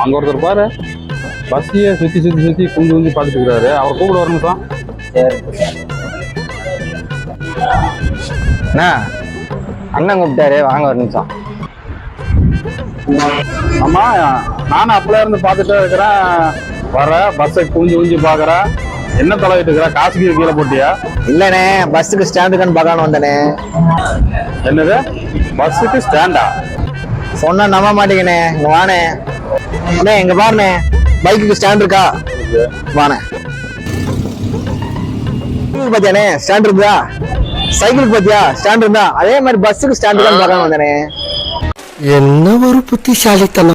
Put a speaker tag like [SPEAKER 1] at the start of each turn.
[SPEAKER 1] அங்க ஒருத்தர் பாரு பஸ்ஸையே சுத்தி சுத்தி சுத்தி குஞ்சு குஞ்சு பார்த்துட்டு இருக்கிறாரு. அவர் கூப்பிட ஒரு நிமிஷம்.
[SPEAKER 2] சரி அண்ணா, அண்ணன் கூப்பிட்டாரு, வாங்க ஒரு நிமிஷம்.
[SPEAKER 1] ஆமா, நானும் அப்பல இருந்து பார்த்துட்டே இருக்கிறேன். வர பஸ்ஸை குஞ்சு குஞ்சு பாக்குறேன். என்ன தலையிட்டு இருக்கிற? காசுக்கு கீழே போட்டியா?
[SPEAKER 2] இல்லண்ணே, பஸ்ஸுக்கு ஸ்டாண்டுக்கான்னு பார்க்கலான்னு வந்தேனே.
[SPEAKER 1] என்னது பஸ்ஸுக்கு ஸ்டாண்டா?
[SPEAKER 2] சொன்னா நம்ப மாட்டேங்கண்ணே. இங்க வானே அண்ணே, இங்க பாருண்ணே, பைக்குக்கு ஸ்டாண்ட் இருக்கா? வானே. பாத்தியானே ஸ்டாண்ட் இருக்குதா? சைக்கிளுக்கு பாத்தியா ஸ்டாண்ட் இருந்தா? அதே மாதிரி பஸ்ஸுக்கு ஸ்டாண்ட் தான் பார்க்கலான்னு வந்தேனே.
[SPEAKER 3] என்ன ஒரு புத்திசாலித்தனம்.